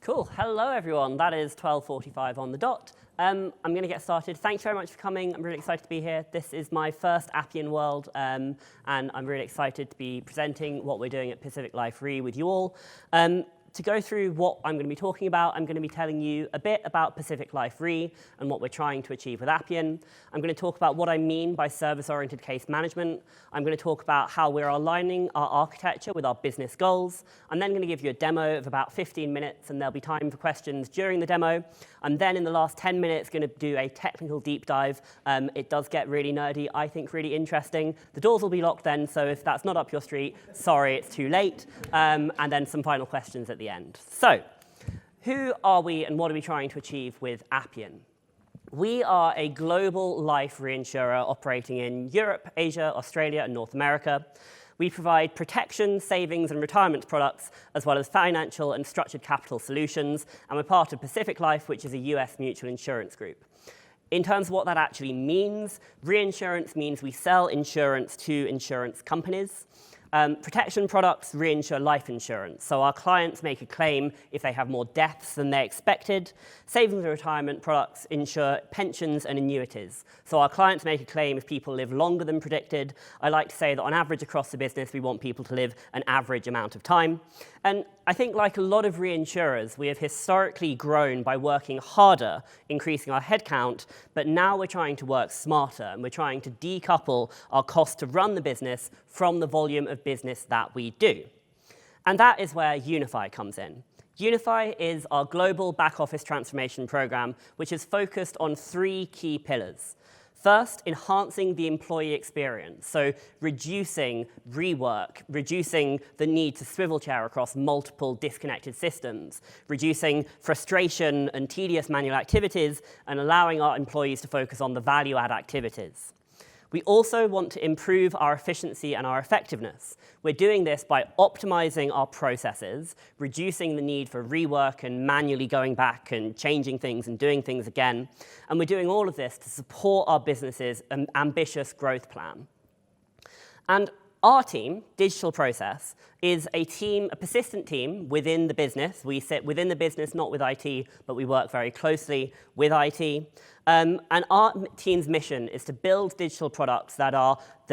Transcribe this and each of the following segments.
Cool. Hello, everyone. That is 12:45 on the dot. I'm going to get started. Thanks very much for coming. I'm really excited to be here. This is my first Appian World, and I'm really excited to be presenting what we're doing at Pacific Life Re with you all. To go through what I'm going to be talking about, I'm going to be telling you a bit about Pacific Life Re and what we're trying to achieve with Appian. I'm going to talk about what I mean by service-oriented case management. I'm going to talk about how we're aligning our architecture with our business goals. I'm then going to give you a demo of about 15 minutes, and there'll be time for questions during the demo. I'm then, in the last 10 minutes, going to do a technical deep dive. It does get really nerdy, I think really interesting. The doors will be locked then, so if that's not up your street, sorry, it's too late. And then some final questions at the end. So, who are we and what are we trying to achieve with Appian? We are a global life reinsurer operating in Europe, Asia, Australia, and North America. We provide protection, savings, and retirement products, as well as financial and structured capital solutions, and we're part of Pacific Life, which is a US mutual insurance group. In terms of what that actually means, reinsurance means we sell insurance to insurance companies. Protection products reinsure life insurance, so our clients make a claim if they have more deaths than they expected. Savings and retirement products insure pensions and annuities, so our clients make a claim if people live longer than predicted. I like to say that on average across the business, we want people to live an average amount of time. And I think like a lot of reinsurers, we have historically grown by working harder, increasing our headcount, but now we're trying to work smarter, and we're trying to decouple our cost to run the business from the volume of business that we do. And that is where Unify comes in. Unify is our global back-office transformation program, which is focused on 3 key pillars. First, enhancing the employee experience, so reducing rework, reducing the need to swivel chair across multiple disconnected systems, reducing frustration and tedious manual activities, and allowing our employees to focus on the value-add activities. We also want to improve our efficiency and our effectiveness. We're doing this by optimizing our processes, reducing the need for rework and manually going back and changing things and doing things again. And we're doing all of this to support our business's ambitious growth plan. And our team, Digital Process, is a persistent team within the business. We sit within the business, not with IT, but we work very closely with IT. And our team's mission is to build digital products that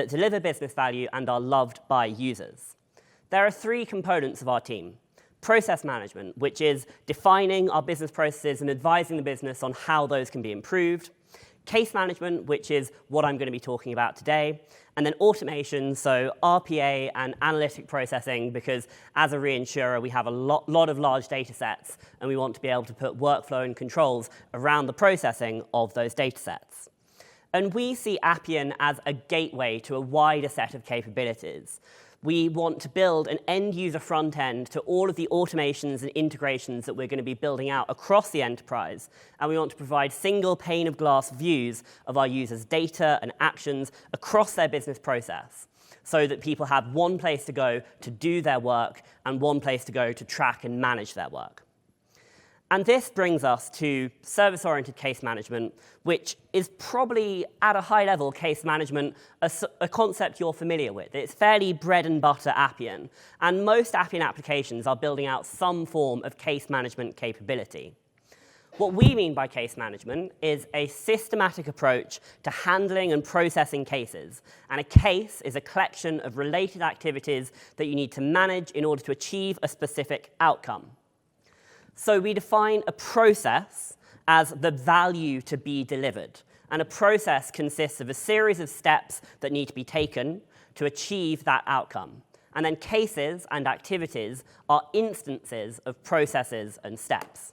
deliver business value and are loved by users. There are 3 components of our team. Process management, which is defining our business processes and advising the business on how those can be improved. Case management, which is what I'm going to be talking about today. And then automation, so RPA and analytic processing, because as a reinsurer, we have a lot of large data sets, and we want to be able to put workflow and controls around the processing of those data sets. And we see Appian as a gateway to a wider set of capabilities. We want to build an end-user front end to all of the automations and integrations that we're going to be building out across the enterprise. And we want to provide single pane of glass views of our users' data and actions across their business process, so that people have one place to go to do their work and one place to go to track and manage their work. And this brings us to service-oriented case management, which is probably, at a high level, case management, a concept you're familiar with. It's fairly bread and butter Appian, and most Appian applications are building out some form of case management capability. What we mean by case management is a systematic approach to handling and processing cases. And a case is a collection of related activities that you need to manage in order to achieve a specific outcome. So we define a process as the value to be delivered. And a process consists of a series of steps that need to be taken to achieve that outcome. And then cases and activities are instances of processes and steps.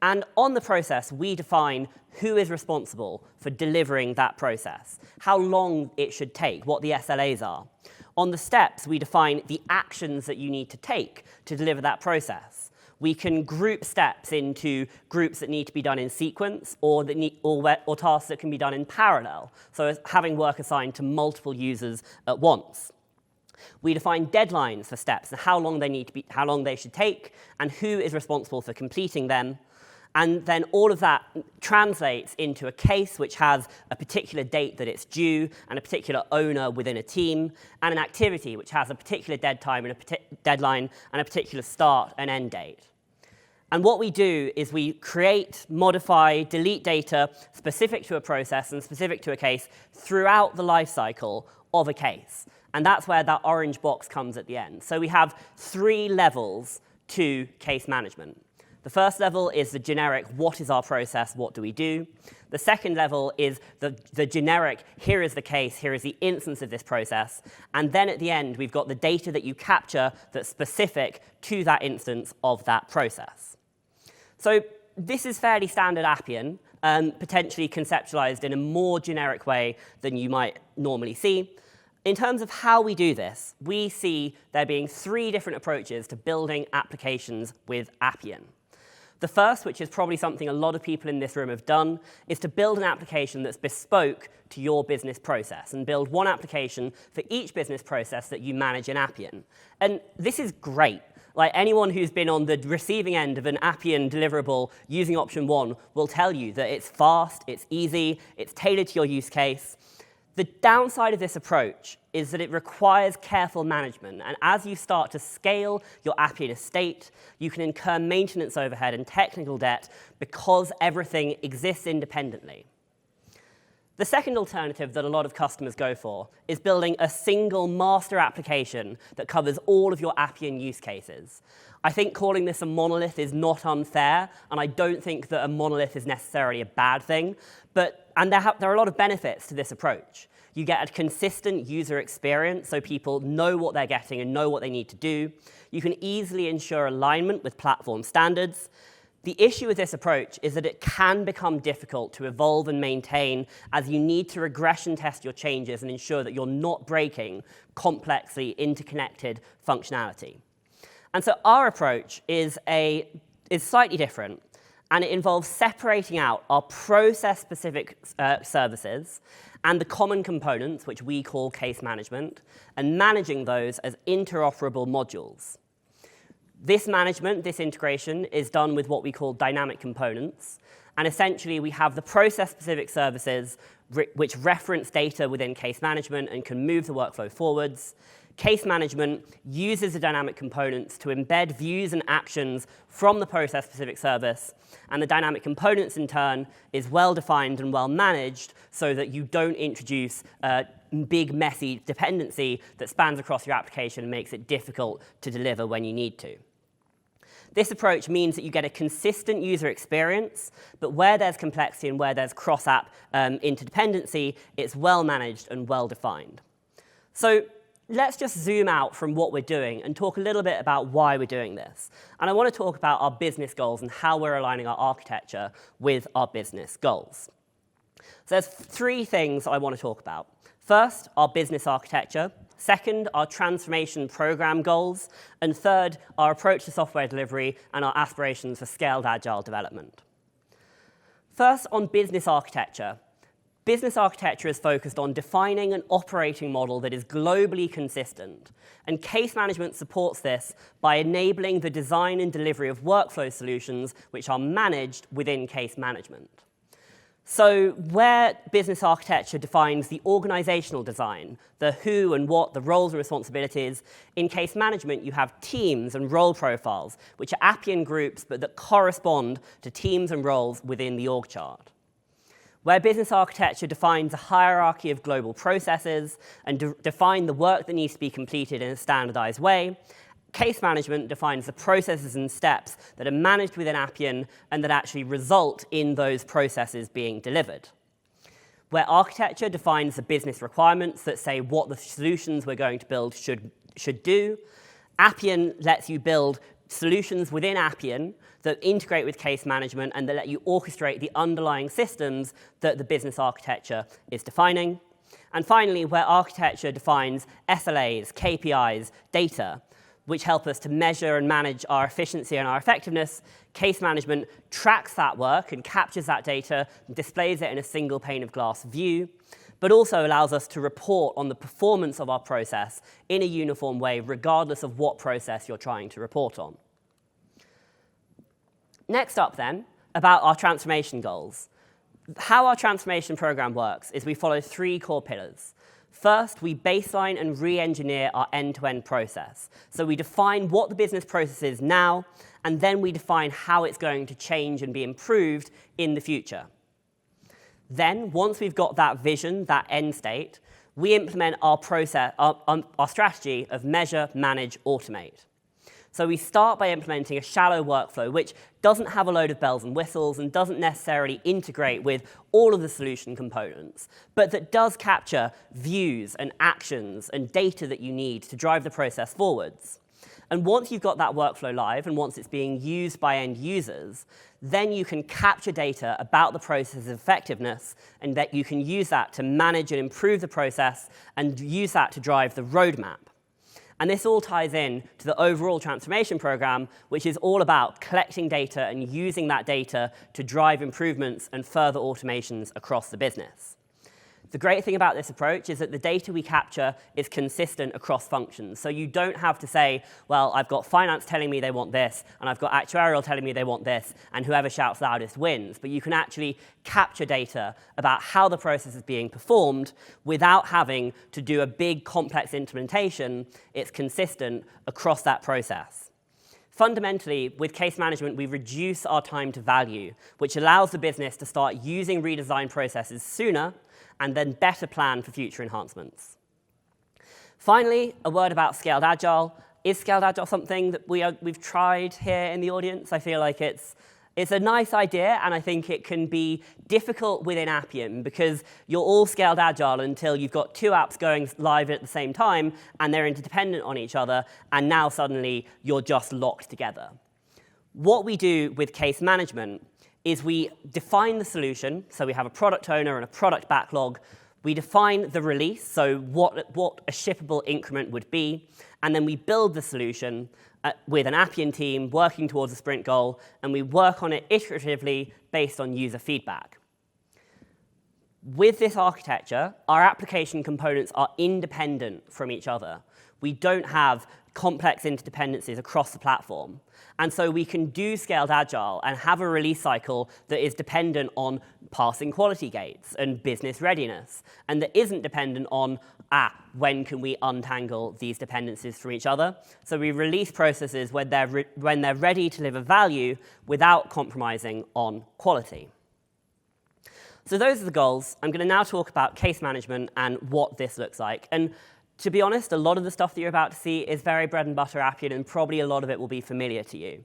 And on the process, we define who is responsible for delivering that process, how long it should take, what the SLAs are. On the steps, we define the actions that you need to take to deliver that process. We can group steps into groups that need to be done in sequence or tasks that can be done in parallel, so as having work assigned to multiple users at once. We define deadlines for steps and how long they should take, and who is responsible for completing them. And then all of that translates into a case which has a particular date that it's due and a particular owner within a team, and an activity which has a particular deadline and a particular start and end date. And what we do is we create, modify, delete data specific to a process and specific to a case throughout the lifecycle of a case. And that's where that orange box comes at the end. So we have 3 levels to case management. The first level is the generic, what is our process, what do we do? The second level is the generic, here is the case, here is the instance of this process. And then at the end, we've got the data that you capture that's specific to that instance of that process. So this is fairly standard Appian, potentially conceptualized in a more generic way than you might normally see. In terms of how we do this, we see there being 3 different approaches to building applications with Appian. The first, which is probably something a lot of people in this room have done, is to build an application that's bespoke to your business process and build one application for each business process that you manage in Appian. And this is great. Like anyone who's been on the receiving end of an Appian deliverable using option 1 will tell you that it's fast, it's easy, it's tailored to your use case. The downside of this approach is that it requires careful management, and as you start to scale your Appian estate, you can incur maintenance overhead and technical debt because everything exists independently. The second alternative that a lot of customers go for is building a single master application that covers all of your Appian use cases. I think calling this a monolith is not unfair, and I don't think that a monolith is necessarily a bad thing, and there are a lot of benefits to this approach. You get a consistent user experience, so people know what they're getting and know what they need to do. You can easily ensure alignment with platform standards. The issue with this approach is that it can become difficult to evolve and maintain as you need to regression test your changes and ensure that you're not breaking complexly interconnected functionality. And so our approach is slightly different, and it involves separating out our process-specific services and the common components, which we call case management, and managing those as interoperable modules. This management, this integration, is done with what we call dynamic components. And essentially, we have the process-specific services which reference data within case management and can move the workflow forwards. Case management uses the dynamic components to embed views and actions from the process-specific service. And the dynamic components, in turn, is well-defined and well-managed so that you don't introduce a big, messy dependency that spans across your application and makes it difficult to deliver when you need to. This approach means that you get a consistent user experience, but where there's complexity and where there's cross-app interdependency, it's well-managed and well-defined. So let's just zoom out from what we're doing and talk a little bit about why we're doing this. And I want to talk about our business goals and how we're aligning our architecture with our business goals. So there's 3 things I want to talk about. First, our business architecture. Second, our transformation program goals. And third, our approach to software delivery and our aspirations for scaled agile development. First, on business architecture. Business architecture is focused on defining an operating model that is globally consistent. And case management supports this by enabling the design and delivery of workflow solutions which are managed within case management. So where business architecture defines the organizational design, the who and what, the roles and responsibilities, in case management you have teams and role profiles, which are Appian groups but that correspond to teams and roles within the org chart. Where business architecture defines a hierarchy of global processes and define the work that needs to be completed in a standardized way, case management defines the processes and steps that are managed within Appian and that actually result in those processes being delivered. Where architecture defines the business requirements that say what the solutions we're going to build should do, Appian lets you build solutions within Appian that integrate with case management and that let you orchestrate the underlying systems that the business architecture is defining. And finally, where architecture defines SLAs, KPIs, data, which help us to measure and manage our efficiency and our effectiveness, case management tracks that work and captures that data and displays it in a single pane of glass view, but also allows us to report on the performance of our process in a uniform way, regardless of what process you're trying to report on. Next up, then, about our transformation goals. How our transformation program works is we follow 3 core pillars. First, we baseline and re-engineer our end-to-end process. So we define what the business process is now, and then we define how it's going to change and be improved in the future. Then, once we've got that vision, that end state, we implement our process, our strategy of measure, manage, automate. So we start by implementing a shallow workflow, which doesn't have a load of bells and whistles and doesn't necessarily integrate with all of the solution components, but that does capture views and actions and data that you need to drive the process forwards. And once you've got that workflow live and once it's being used by end users, then you can capture data about the process's effectiveness, and that you can use that to manage and improve the process and use that to drive the roadmap. And this all ties in to the overall transformation program, which is all about collecting data and using that data to drive improvements and further automations across the business. The great thing about this approach is that the data we capture is consistent across functions. So you don't have to say, well, I've got finance telling me they want this, and I've got actuarial telling me they want this, and whoever shouts loudest wins. But you can actually capture data about how the process is being performed without having to do a big, complex implementation. It's consistent across that process. Fundamentally, with case management, we reduce our time to value, which allows the business to start using redesigned processes sooner and then better plan for future enhancements. Finally, a word about Scaled Agile. Is Scaled Agile something that we've tried here in the audience? I feel like it's a nice idea, and I think it can be difficult within Appian because you're all Scaled Agile until you've got two apps going live at the same time, and they're interdependent on each other, and now suddenly you're just locked together. What we do with case management is we define the solution, so we have a product owner and a product backlog. We define the release, so what a shippable increment would be, and then we build the solution with an Appian team working towards a sprint goal, and we work on it iteratively based on user feedback. With this architecture, our application components are independent from each other. We don't have complex interdependencies across the platform. And so we can do Scaled Agile and have a release cycle that is dependent on passing quality gates and business readiness, and that isn't dependent on, when can we untangle these dependencies from each other? So we release processes when they're ready to deliver value without compromising on quality. So those are the goals. I'm going to now talk about case management and what this looks like. And to be honest, a lot of the stuff that you're about to see is very bread and butter Appian, and probably a lot of it will be familiar to you.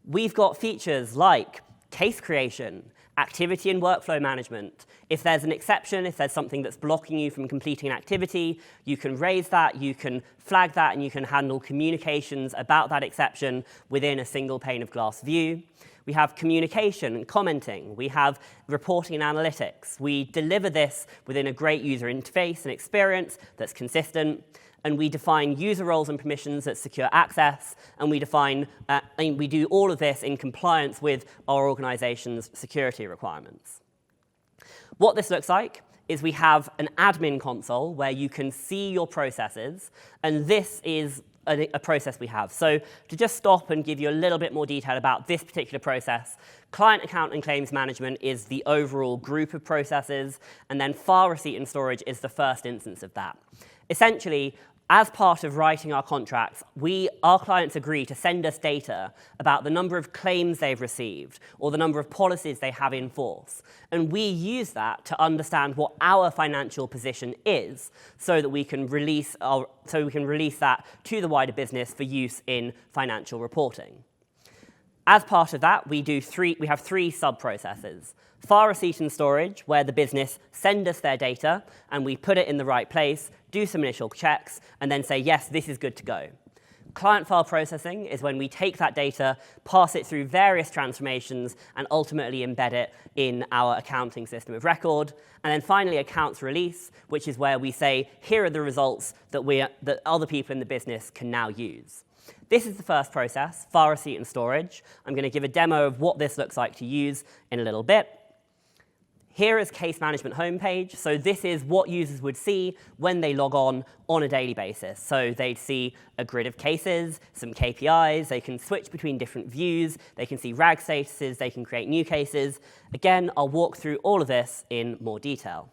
We've got features like case creation, activity and workflow management. If there's an exception, if there's something that's blocking you from completing an activity, you can raise that, you can flag that, and you can handle communications about that exception within a single pane of glass view. We have communication and commenting. We have reporting and analytics. We deliver this within a great user interface and experience that's consistent. And we define user roles and permissions that secure access. And we do all of this in compliance with our organization's security requirements. What this looks like is we have an admin console where you can see your processes. And this is a process we have. So to just stop and give you a little bit more detail about this particular process, client account and claims management is the overall group of processes, and then file receipt and storage is the first instance of that. Essentially, as part of writing our contracts, our clients agree to send us data about the number of claims they've received or the number of policies they have in force. And we use that to understand what our financial position is so that we can release that to the wider business for use in financial reporting. As part of that, we have three sub-processes. File receipt and storage, where the business send us their data, and we put it in the right place, do some initial checks, and then say, yes, this is good to go. Client file processing is when we take that data, pass it through various transformations, and ultimately embed it in our accounting system of record. And then finally, accounts release, which is where we say, here are the results that other people in the business can now use. This is the first process, file receipt and storage. I'm going to give a demo of what this looks like to use in a little bit. Here is case management homepage. So this is what users would see when they log on a daily basis. So they'd see a grid of cases, some KPIs. They can switch between different views. They can see RAG statuses. They can create new cases. Again, I'll walk through all of this in more detail.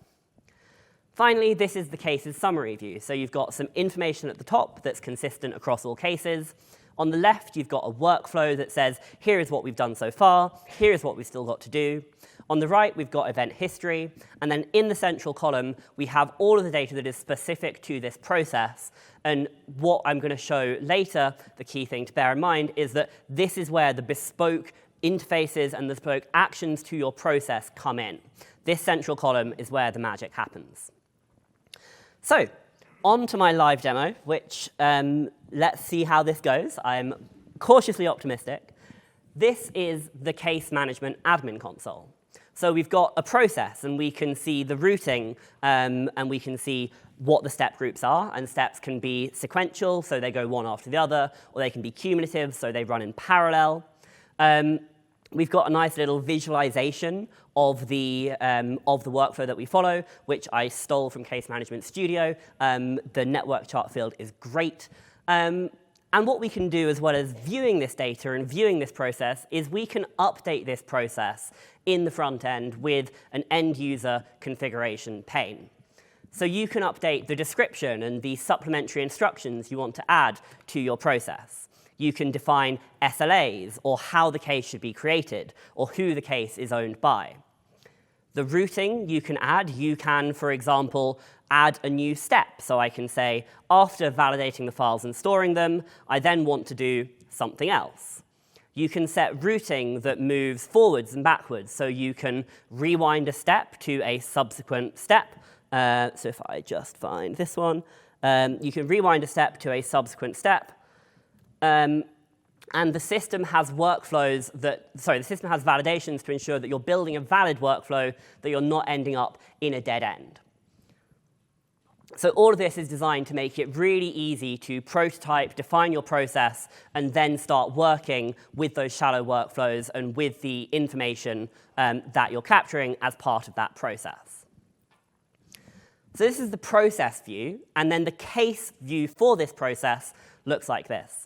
Finally, this is the cases summary view. So you've got some information at the top that's consistent across all cases. On the left, you've got a workflow that says, here is what we've done so far, here is what we've still got to do. On the right, we've got event history. And then in the central column, we have all of the data that is specific to this process. And what I'm going to show later, the key thing to bear in mind, is that this is where the bespoke interfaces and the bespoke actions to your process come in. This central column is where the magic happens. So on to my live demo, which let's see how this goes. I'm cautiously optimistic. This is the case management admin console. So we've got a process, and we can see the routing, and we can see what the step groups are. And steps can be sequential, so they go one after the other, or they can be cumulative, so they run in parallel. We've got a nice little visualization of the workflow that we follow, which I stole from Case Management Studio. The network chart field is great. And what we can do, as well as viewing this data and viewing this process, is we can update this process in the front end with an end-user configuration pane. So you can update the description and the supplementary instructions you want to add to your process. You can define SLAs, or how the case should be created, or who the case is owned by. The routing you can add, you can, for example, add a new step. So I can say, after validating the files and storing them, I then want to do something else. You can set routing that moves forwards and backwards. So you can rewind a step to a subsequent step. So if I just find this one, you can rewind a step to a subsequent step. And the system has workflows the system has validations to ensure that you're building a valid workflow, that you're not ending up in a dead end. So all of this is designed to make it really easy to prototype, define your process, and then start working with those shallow workflows and with the information that you're capturing as part of that process. So this is the process view, and then the case view for this process looks like this.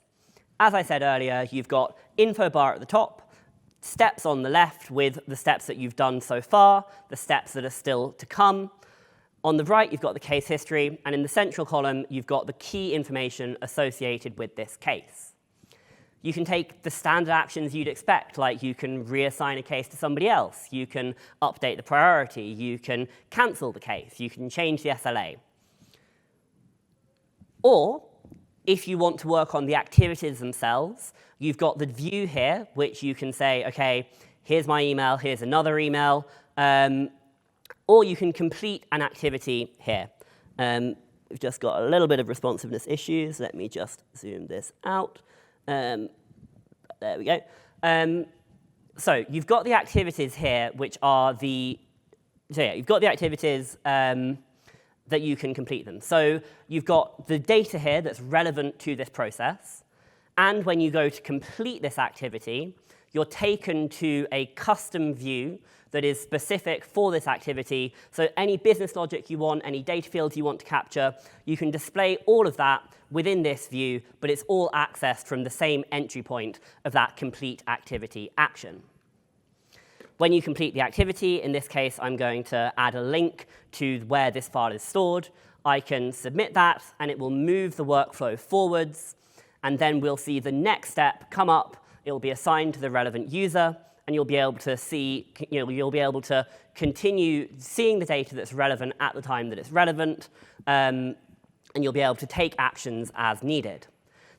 As I said earlier, you've got info bar at the top, steps on the left with the steps that you've done so far, the steps that are still to come. On the right, you've got the case history, and in the central column, you've got the key information associated with this case. You can take the standard actions you'd expect, like you can reassign a case to somebody else, you can update the priority, you can cancel the case, you can change the SLA. Or, if you want to work on the activities themselves, you've got the view here, which you can say, OK, here's my email, here's another email. Or you can complete an activity here. We've just got a little bit of responsiveness issues. Let me just zoom this out. There we go. So you've got the activities here, which are you've got the activities that you can complete them. So you've got the data here that's relevant to this process. And when you go to complete this activity, you're taken to a custom view that is specific for this activity. So any business logic you want, any data fields you want to capture, you can display all of that within this view, but it's all accessed from the same entry point of that complete activity action. When you complete the activity, in this case, I'm going to add a link to where this file is stored. I can submit that, and it will move the workflow forwards. And then we'll see the next step come up. It will be assigned to the relevant user, and you'll be able to see, you'll be able to continue seeing the data that's relevant at the time that it's relevant, and you'll be able to take actions as needed.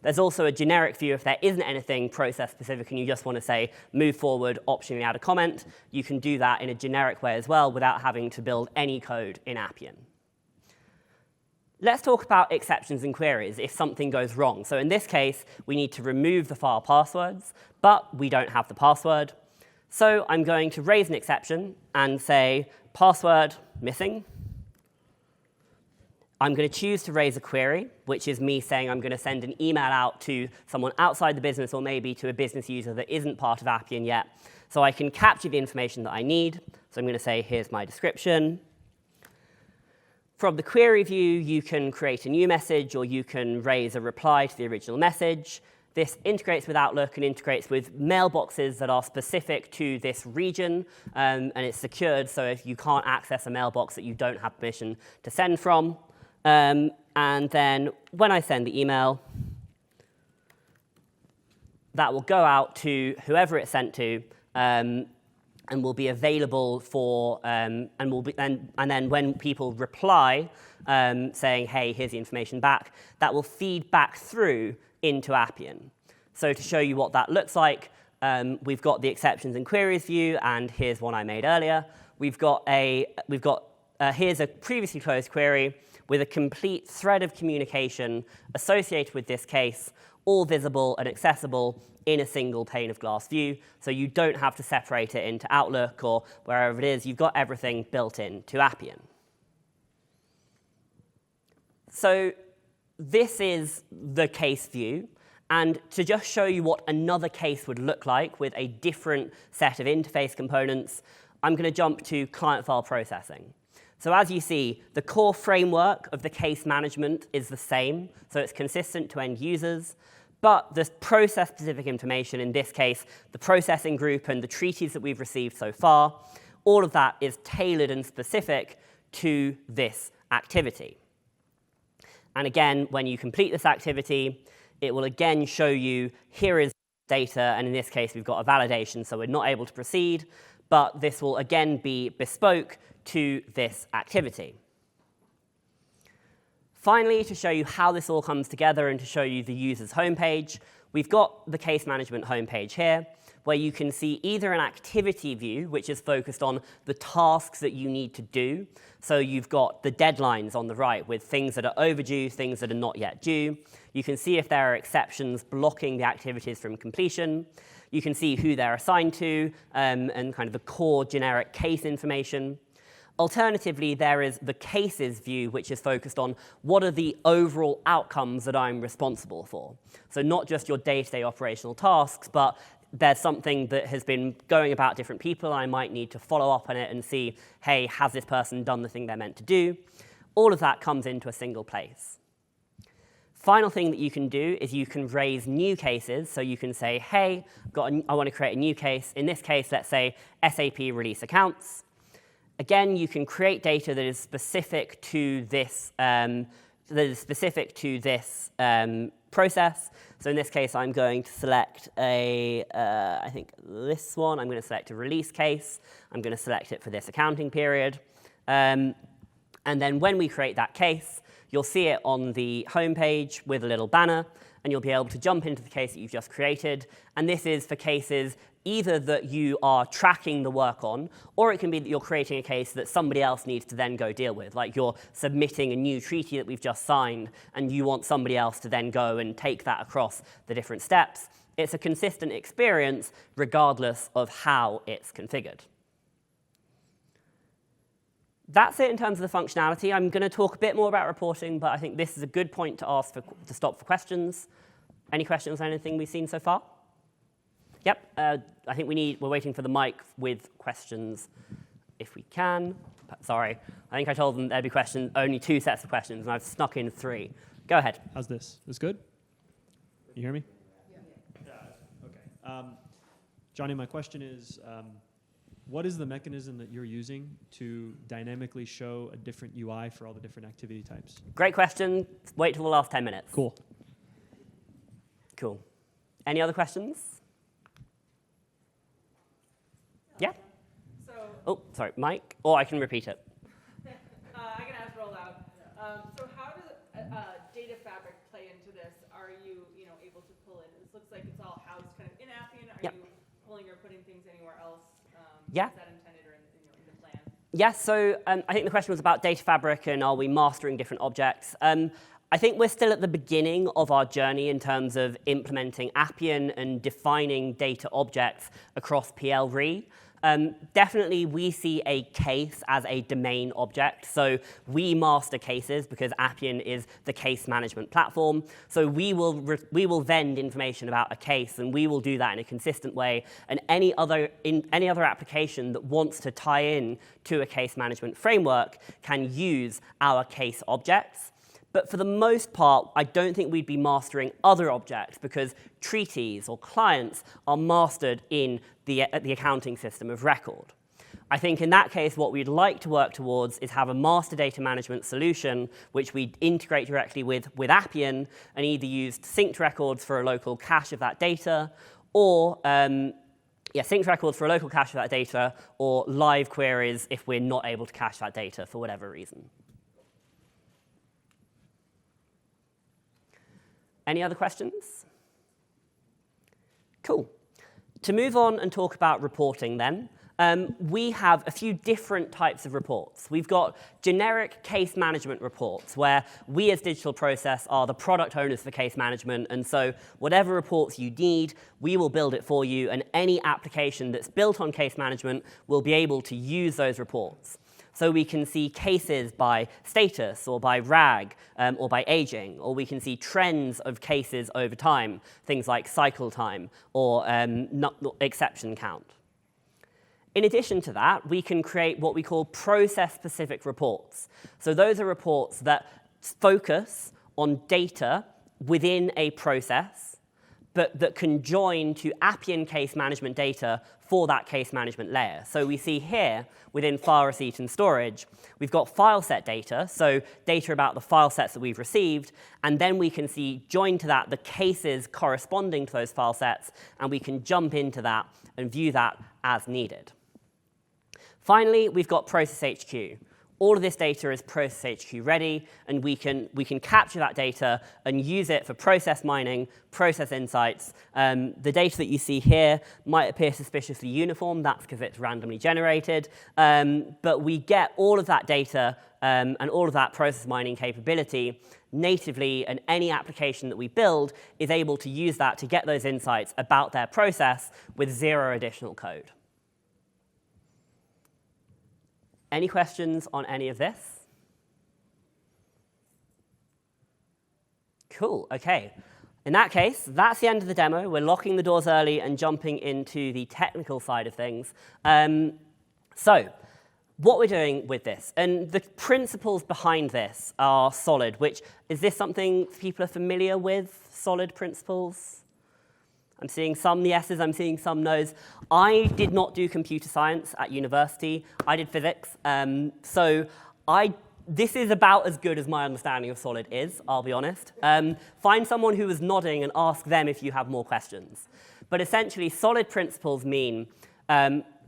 There's also a generic view if there isn't anything process-specific and you just want to say, move forward, optionally add a comment. You can do that in a generic way as well without having to build any code in Appian. Let's talk about exceptions and queries if something goes wrong. So in this case, we need to remove the file passwords, but we don't have the password. So I'm going to raise an exception and say, password missing. I'm going to choose to raise a query, which is me saying I'm going to send an email out to someone outside the business or maybe to a business user that isn't part of Appian yet. So I can capture the information that I need. So I'm going to say, here's my description. From the query view, you can create a new message, or you can raise a reply to the original message. This integrates with Outlook and integrates with mailboxes that are specific to this region, and it's secured, so if you can't access a mailbox that you don't have permission to send from. And then when I send the email, that will go out to whoever it's sent to, and will be available for, and then when people reply saying, hey, here's the information back, that will feed back through into Appian. So to show you what that looks like, we've got the exceptions and queries view, and here's one I made earlier. Here's a previously closed query with a complete thread of communication associated with this case, all visible and accessible in a single pane of glass view. So you don't have to separate it into Outlook or wherever it is. You've got everything built into Appian. So this is the case view. And to just show you what another case would look like with a different set of interface components, I'm going to jump to client file processing. So as you see, the core framework of the case management is the same. So it's consistent to end users. But the process-specific information, in this case, the processing group and the treaties that we've received so far, all of that is tailored and specific to this activity. And again, when you complete this activity, it will again show you, here is data, and in this case, we've got a validation, so we're not able to proceed, but this will again be bespoke to this activity. Finally, to show you how this all comes together and to show you the user's homepage, we've got the case management homepage here, where you can see either an activity view, which is focused on the tasks that you need to do. So you've got the deadlines on the right with things that are overdue, things that are not yet due. You can see if there are exceptions blocking the activities from completion. You can see who they're assigned to and kind of the core generic case information. Alternatively, there is the cases view, which is focused on what are the overall outcomes that I'm responsible for. So not just your day-to-day operational tasks, but there's something that has been going about different people. I might need to follow up on it and see, hey, has this person done the thing they're meant to do? All of that comes into a single place. Final thing that you can do is you can raise new cases. So you can say, hey, I want to create a new case. In this case, let's say SAP release accounts. Again, you can create data that is specific to this, process. So in this case, I'm going to select I think this one. I'm going to select a release case. I'm going to select it for this accounting period. And then when we create that case, you'll see it on the home page with a little banner, and you'll be able to jump into the case that you've just created. And this is for cases either that you are tracking the work on, or it can be that you're creating a case that somebody else needs to then go deal with, like you're submitting a new treaty that we've just signed, and you want somebody else to then go and take that across the different steps. It's a consistent experience regardless of how it's configured. That's it in terms of the functionality. I'm going to talk a bit more about reporting, but I think this is a good point to stop for questions. Any questions on anything we've seen so far? Yep, I think we're waiting for the mic with questions, if we can. Sorry, I think I told them there'd be questions, only 2 sets of questions, and I've snuck in 3. Go ahead. How's this? This good? You hear me? Yeah. Okay. Johnny, my question is, what is the mechanism that you're using to dynamically show a different UI for all the different activity types? Great question. Wait till the last 10 minutes. Cool. Cool. Any other questions? Yeah? So, oh, sorry, Mike? Or I can repeat it. I can ask roll out. So how does data fabric play into this? Are you able to pull in? This looks like it's all housed kind of in Appian. Are you pulling or putting things anywhere else? Yeah. Is that intended or in the plan? Yes, so I think the question was about data fabric and are we mastering different objects. I think we're still at the beginning of our journey in terms of implementing Appian and defining data objects across PL-RE. Definitely, we see a case as a domain object. So we master cases because Appian is the case management platform. So we will vend information about a case, and we will do that in a consistent way. And any other application that wants to tie in to a case management framework can use our case objects. But for the most part, I don't think we'd be mastering other objects because treaties or clients are mastered in the accounting system of record. I think in that case, what we'd like to work towards is have a master data management solution which we integrate directly with Appian and either use synced records for a local cache of that data or synced records for a local cache of that data or live queries if we're not able to cache that data for whatever reason. Any other questions? Cool. To move on and talk about reporting then, we have a few different types of reports. We've got generic case management reports, where we as Digital Process are the product owners for case management, and so whatever reports you need, we will build it for you, and any application that's built on case management will be able to use those reports. So we can see cases by status, or by RAG, or by aging, or we can see trends of cases over time, things like cycle time or exception count. In addition to that, we can create what we call process-specific reports. So those are reports that focus on data within a process, but that can join to Appian case management data for that case management layer. So we see here, within file receipt and storage, we've got file set data, so data about the file sets that we've received, and then we can see, joined to that, the cases corresponding to those file sets, and we can jump into that and view that as needed. Finally, we've got Process HQ. All of this data is Process HQ ready, and we can capture that data and use it for process mining, process insights. The data that you see here might appear suspiciously uniform. That's because it's randomly generated. But we get all of that data and all of that process mining capability natively, and any application that we build is able to use that to get those insights about their process with zero additional code. Any questions on any of this? Cool, OK. In that case, that's the end of the demo. We're locking the doors early and jumping into the technical side of things. So what we're doing with this, and the principles behind this are solid, which, is this something people are familiar with, solid principles? I'm seeing some yeses, I'm seeing some nos. I did not do computer science at university. I did physics. So this is about as good as my understanding of solid is, I'll be honest. Find someone who was nodding and ask them if you have more questions. But essentially, solid principles mean,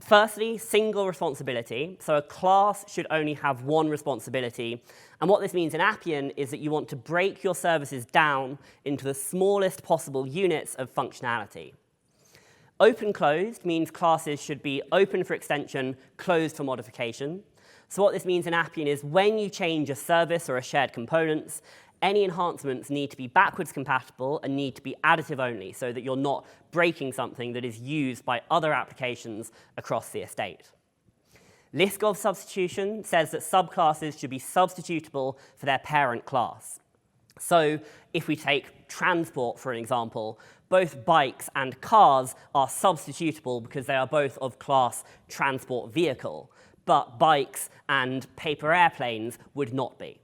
firstly, single responsibility. So a class should only have one responsibility. And what this means in Appian is that you want to break your services down into the smallest possible units of functionality. Open-closed means classes should be open for extension, closed for modification. So what this means in Appian is when you change a service or a shared components, any enhancements need to be backwards compatible and need to be additive only, so that you're not breaking something that is used by other applications across the estate. Liskov substitution says that subclasses should be substitutable for their parent class. So if we take transport, for an example, both bikes and cars are substitutable because they are both of class transport vehicle, but bikes and paper airplanes would not be.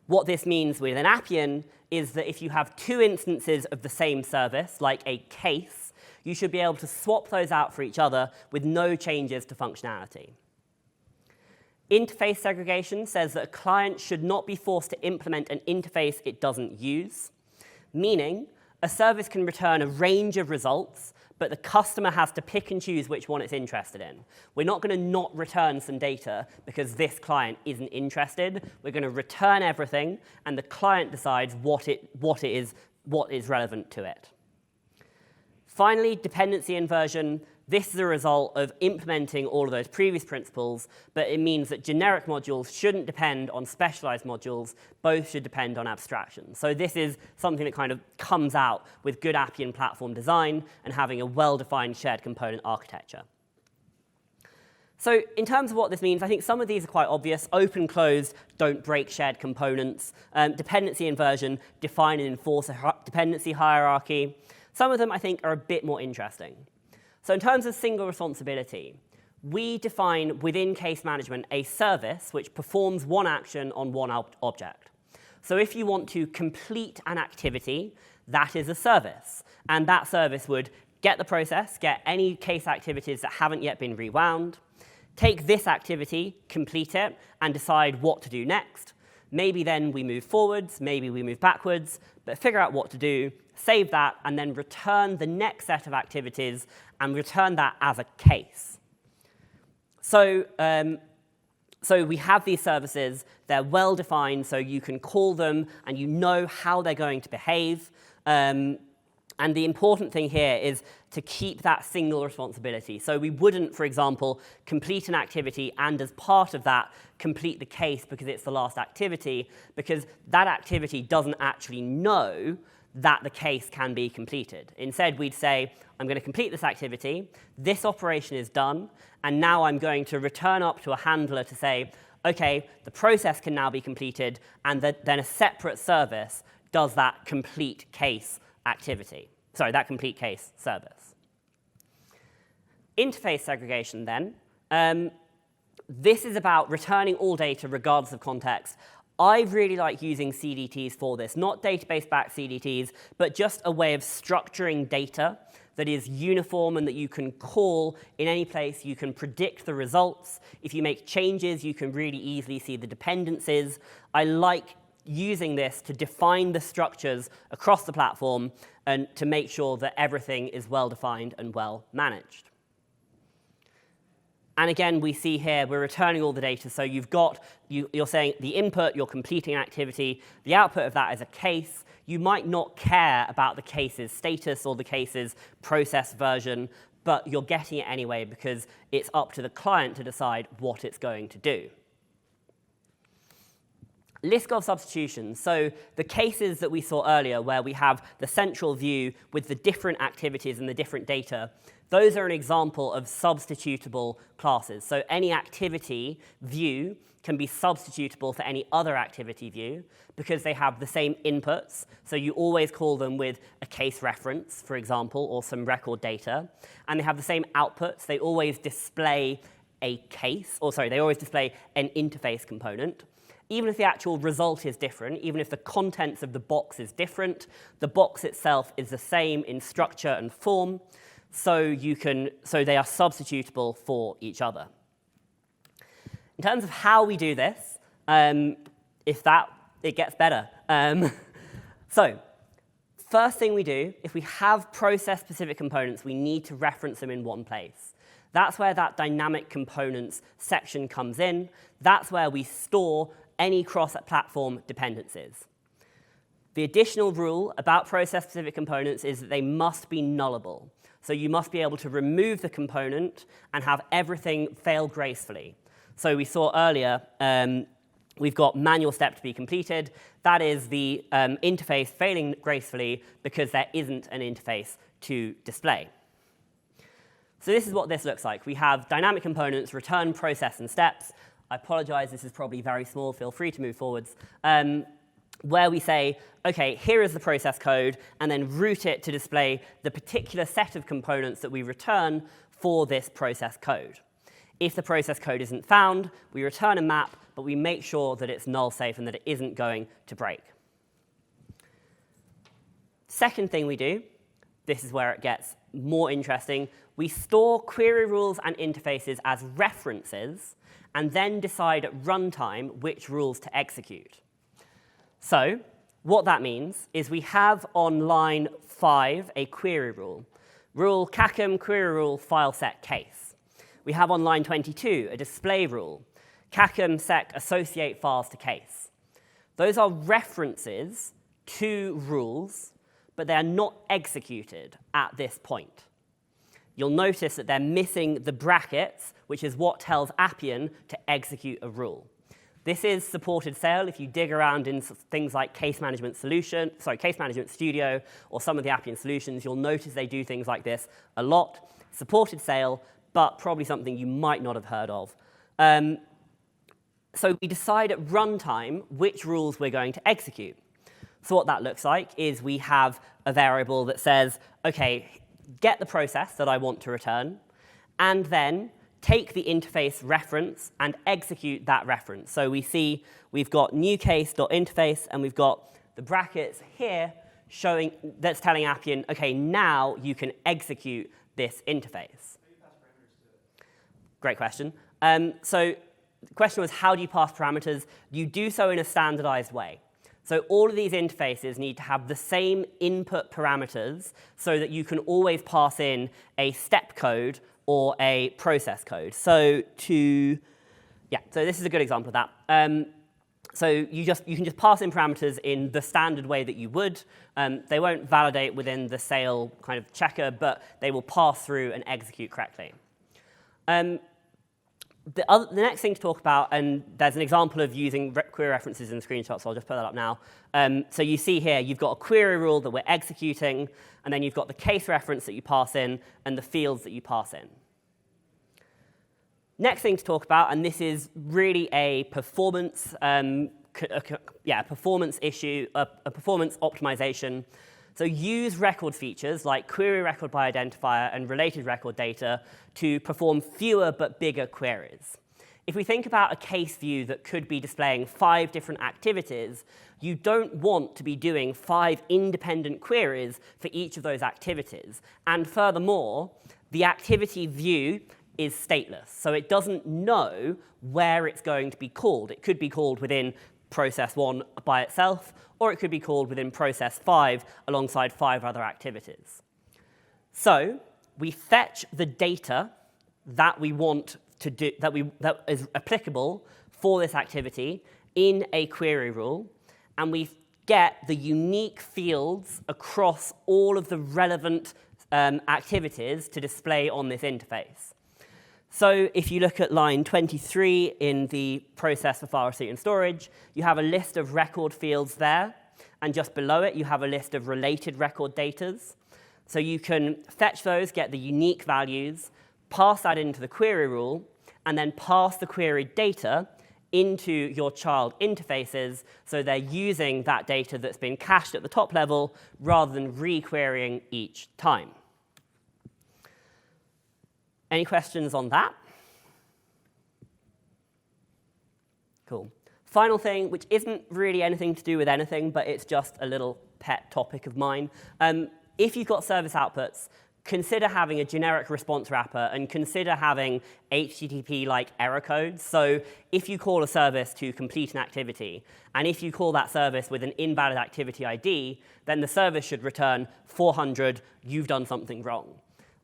What this means with an Appian is that if you have two instances of the same service, like a case, you should be able to swap those out for each other with no changes to functionality. Interface segregation says that a client should not be forced to implement an interface it doesn't use, meaning a service can return a range of results, but the customer has to pick and choose which one it's interested in. We're not going to not return some data because this client isn't interested. We're going to return everything, and the client decides what is relevant to it. Finally, dependency inversion. This is a result of implementing all of those previous principles, but it means that generic modules shouldn't depend on specialized modules. Both should depend on abstraction. So this is something that kind of comes out with good Appian platform design and having a well-defined shared component architecture. So in terms of what this means, I think some of these are quite obvious. Open, closed, don't break shared components. Dependency inversion, define and enforce a dependency hierarchy. Some of them, I think, are a bit more interesting. So in terms of single responsibility, we define within case management a service which performs one action on one object. So if you want to complete an activity, that is a service. And that service would get the process, get any case activities that haven't yet been rewound, take this activity, complete it, and decide what to do next. Maybe then we move forwards, maybe we move backwards, but figure out what to do, save that, and then return the next set of activities and return that as a case. So we have these services. They're well-defined, so you can call them, and you know how they're going to behave. And the important thing here is to keep that single responsibility. So we wouldn't, for example, complete an activity and as part of that, complete the case because it's the last activity, because that activity doesn't actually know that the case can be completed. Instead, we'd say, I'm going to complete this activity, this operation is done, and now I'm going to return up to a handler to say, OK, the process can now be completed, and then a separate service does that complete case activity. Sorry, that complete case service. Interface segregation then. This is about returning all data regardless of context. I really like using CDTs for this, not database-backed CDTs, but just a way of structuring data that is uniform and that you can call in any place. You can predict the results. If you make changes, you can really easily see the dependencies. I like using this to define the structures across the platform and to make sure that everything is well-defined and well-managed. And again, we see here we're returning all the data. So you're saying the input, you're completing an activity. The output of that is a case. You might not care about the case's status or the case's process version, but you're getting it anyway because it's up to the client to decide what it's going to do. Liskov substitutions. So the cases that we saw earlier where we have the central view with the different activities and the different data, those are an example of substitutable classes. So any activity view can be substitutable for any other activity view because they have the same inputs. So you always call them with a case reference, for example, or some record data. And they have the same outputs. They always display a case, or sorry, they always display an interface component. Even if the actual result is different, even if the contents of the box is different, the box itself is the same in structure and form, so they are substitutable for each other. In terms of how we do this, it gets better. So first thing we do, if we have process-specific components, we need to reference them in one place. That's where that dynamic components section comes in. That's where we store any cross-platform dependencies. The additional rule about process-specific components is that they must be nullable. So you must be able to remove the component and have everything fail gracefully. So we saw earlier, we've got manual step to be completed. That is the interface failing gracefully because there isn't an interface to display. So this is what this looks like. We have dynamic components, return, process, and steps. I apologize, this is probably very small. Feel free to move forwards. Where we say, OK, here is the process code, and then route it to display the particular set of components that we return for this process code. If the process code isn't found, we return a map, but we make sure that it's null safe and that it isn't going to break. Second thing we do, this is where it gets more interesting, we store query rules and interfaces as references and then decide at runtime which rules to execute. So what that means is we have on line 5 a query rule. Rule cacum query rule file set case. We have on line 22 a display rule. Cacum sec associate files to case. Those are references to rules, but they are not executed at this point. You'll notice that they're missing the brackets, which is what tells Appian to execute a rule. This is supported sale. If you dig around in things like Case Management Studio or some of the Appian solutions, you'll notice they do things like this a lot. Supported sale, but probably something you might not have heard of. So we decide at runtime which rules we're going to execute. So what that looks like is we have a variable that says, OK, get the process that I want to return, and then take the interface reference and execute that reference. So we see we've got new case.interface, and we've got the brackets here showing that's telling Appian, OK, now you can execute this interface. Great question. So the question was, how do you pass parameters? You do so in a standardized way. So all of these interfaces need to have the same input parameters so that you can always pass in a step code or a process code. So so this is a good example of that. So you can just pass in parameters in the standard way that you would. They won't validate within the sail kind of checker, but they will pass through and execute correctly. The next thing to talk about, and there's an example of using query references in the screenshot, so I'll just put that up now. So you see here, you've got a query rule that we're executing, and then you've got the case reference that you pass in, and the fields that you pass in. Next thing to talk about, and this is really a performance, performance issue, a performance optimization. So use record features like query record by identifier and related record data to perform fewer but bigger queries. If we think about a case view that could be displaying 5 different activities, you don't want to be doing 5 independent queries for each of those activities. And furthermore, the activity view is stateless. So it doesn't know where it's going to be called. It could be called within process 1 by itself, or it could be called within process 5 alongside 5 other activities. So we fetch the data that we want to do, that is applicable for this activity in a query rule, and we get the unique fields across all of the relevant activities to display on this interface. So if you look at line 23 in the process for file receipt and storage, you have a list of record fields there, and just below it you have a list of related record datas. So you can fetch those, get the unique values, pass that into the query rule, and then pass the queried data into your child interfaces so they're using that data that's been cached at the top level rather than re-querying each time. Any questions on that? Cool. Final thing, which isn't really anything to do with anything, but it's just a little pet topic of mine. If you've got service outputs, consider having a generic response wrapper and consider having HTTP-like error codes. So if you call a service to complete an activity, and if you call that service with an invalid activity ID, then the service should return 400, you've done something wrong.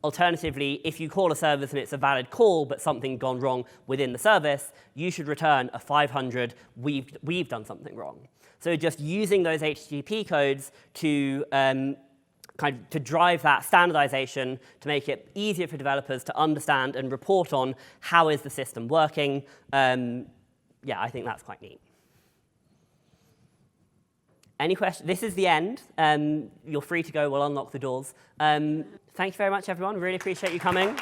Alternatively, if you call a service and it's a valid call, but something gone wrong within the service, you should return a 500, we've done something wrong. So just using those HTTP codes to to drive that standardization, to make it easier for developers to understand and report on how is the system working, I think that's quite neat. Any questions? This is the end. You're free to go. We'll unlock the doors. Thank you very much, everyone. Really appreciate you coming.